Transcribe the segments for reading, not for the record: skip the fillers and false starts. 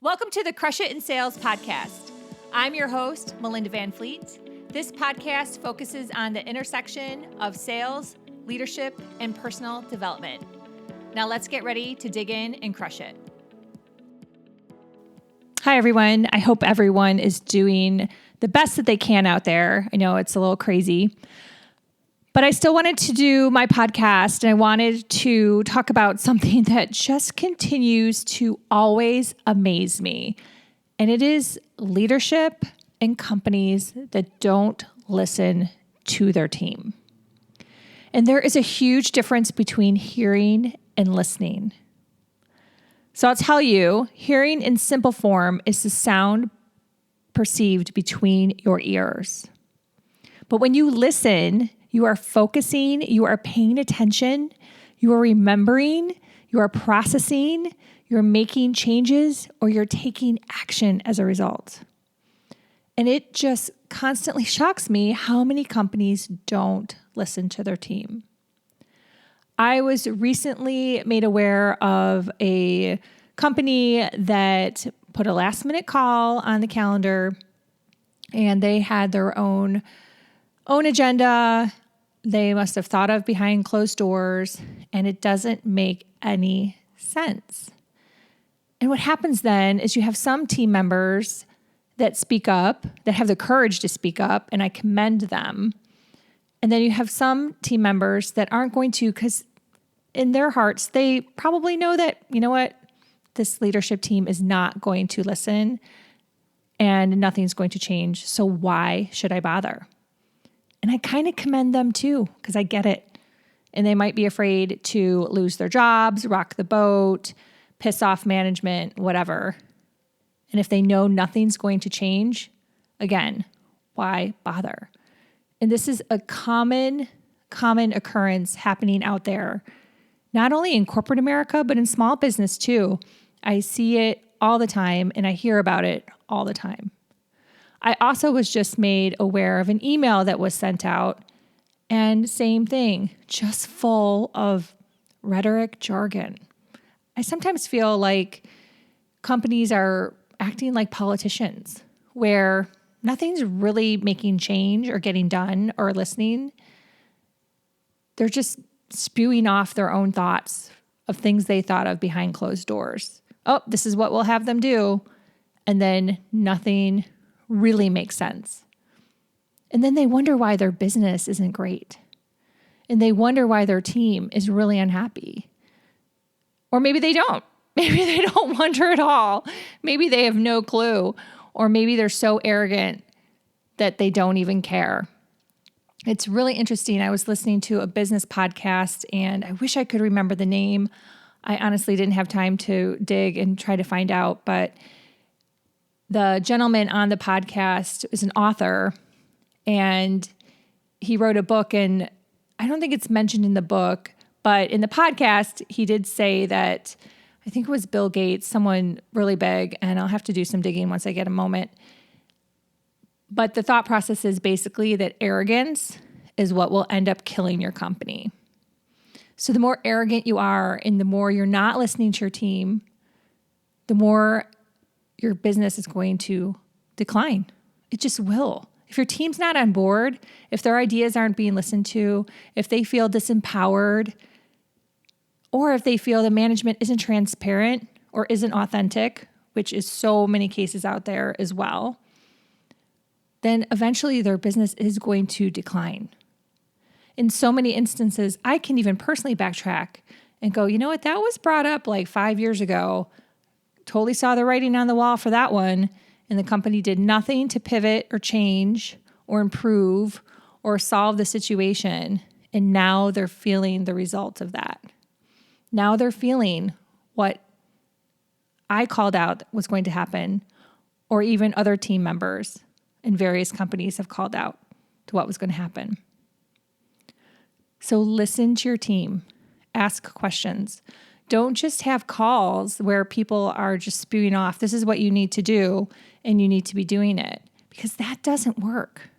Welcome to the Crush It in Sales podcast. I'm your host, Melinda Van Fleet. This podcast focuses on the intersection of sales, leadership, and personal development. Now let's get ready to dig in and crush it. Hi, everyone. I hope everyone is doing the best that they can out there. I know it's a little crazy, but I still wanted to do my podcast, and I wanted to talk about something that just continues to always amaze me. And it is leadership in companies that don't listen to their team. And there is a huge difference between hearing and listening. So I'll tell you, hearing in simple form is the sound perceived between your ears. But when you listen, you are focusing, you are paying attention, you are remembering, you are processing, you're making changes, or you're taking action as a result. And it just constantly shocks me how many companies don't listen to their team. I was recently made aware of a company that put a last minute call on the calendar, and they had their own agenda they must have thought of behind closed doors, and it doesn't make any sense. And what happens then is you have some team members that speak up, that have the courage to speak up, and I commend them. And then you have some team members that aren't going to, because in their hearts, they probably know that, you know what, this leadership team is not going to listen and nothing's going to change. So why should I bother? And I kind of commend them too, because I get it. And they might be afraid to lose their jobs, rock the boat, piss off management, whatever. And if they know nothing's going to change, again, why bother? And this is a common occurrence happening out there, not only in corporate America, but in small business too. I see it all the time, and I hear about it all the time. I also was just made aware of an email that was sent out, and same thing, just full of rhetoric jargon. I sometimes feel like companies are acting like politicians, where nothing's really making change or getting done or listening. They're just spewing off their own thoughts of things they thought of behind closed doors. Oh, this is what we'll have them do. And then nothing really makes sense. And then they wonder why their business isn't great. And they wonder why their team is really unhappy. Or maybe they don't. Maybe they don't wonder at all. Maybe they have no clue. Or maybe they're so arrogant that they don't even care. It's really interesting. I was listening to a business podcast, and I wish I could remember the name. I honestly didn't have time to dig and try to find out, but the gentleman on the podcast is an author, and he wrote a book, and I don't think it's mentioned in the book, but in the podcast, he did say that, I think it was Bill Gates, someone really big, and I'll have to do some digging once I get a moment. But the thought process is basically that arrogance is what will end up killing your company. So the more arrogant you are and the more you're not listening to your team, the more your business is going to decline. It just will. If your team's not on board, if their ideas aren't being listened to, if they feel disempowered, or if they feel the management isn't transparent or isn't authentic, which is so many cases out there as well, then eventually their business is going to decline. In so many instances, I can even personally backtrack and go, you know what, that was brought up like 5 years ago. Totally saw the writing on the wall for that one, and the company did nothing to pivot or change or improve or solve the situation, and now they're feeling the results of that. Now they're feeling what I called out was going to happen, or even other team members in various companies have called out to what was going to happen. So listen to your team, ask questions. Don't just have calls where people are just spewing off, this is what you need to do, and you need to be doing it, because that doesn't work.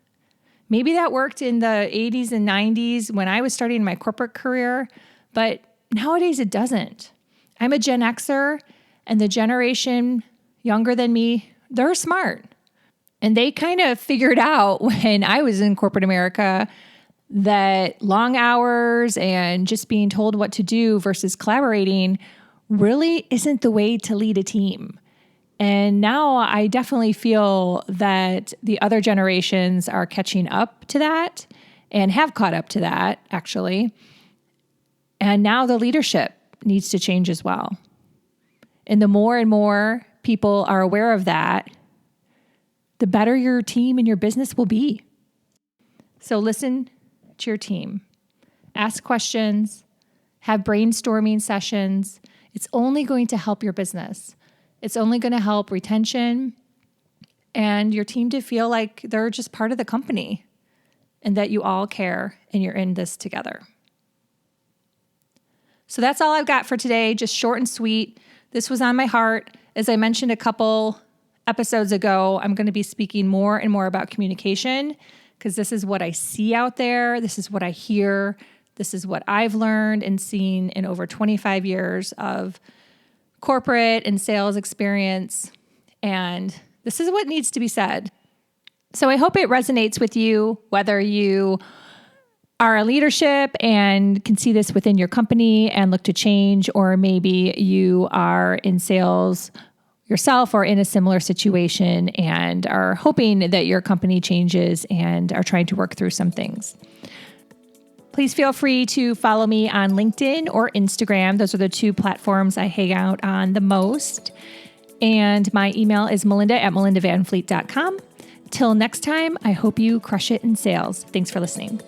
Maybe that worked in the 80s and 90s when I was starting my corporate career, but nowadays it doesn't. I'm a Gen Xer, and the generation younger than me, they're smart. And they kind of figured out when I was in corporate America that long hours and just being told what to do versus collaborating really isn't the way to lead a team. And now I definitely feel that the other generations are catching up to that and have caught up to that, actually. And now the leadership needs to change as well. And the more and more people are aware of that, the better your team and your business will be. So listen to your team. Ask questions. Have brainstorming sessions. It's only going to help your business. It's only going to help retention and your team to feel like they're just part of the company and that you all care and you're in this together. So that's all I've got for today, just short and sweet. This was on my heart. As I mentioned a couple episodes ago, I'm going to be speaking more and more about communication because this is what I see out there. This is what I hear. This is what I've learned and seen in over 25 years of corporate and sales experience. And this is what needs to be said. So I hope it resonates with you, whether you are a leadership and can see this within your company and look to change, or maybe you are in sales yourself or in a similar situation and are hoping that your company changes and are trying to work through some things. Please feel free to follow me on LinkedIn or Instagram. Those are the two platforms I hang out on the most. And my email is melinda@melindavanfleet.com. Till next time, I hope you crush it in sales. Thanks for listening.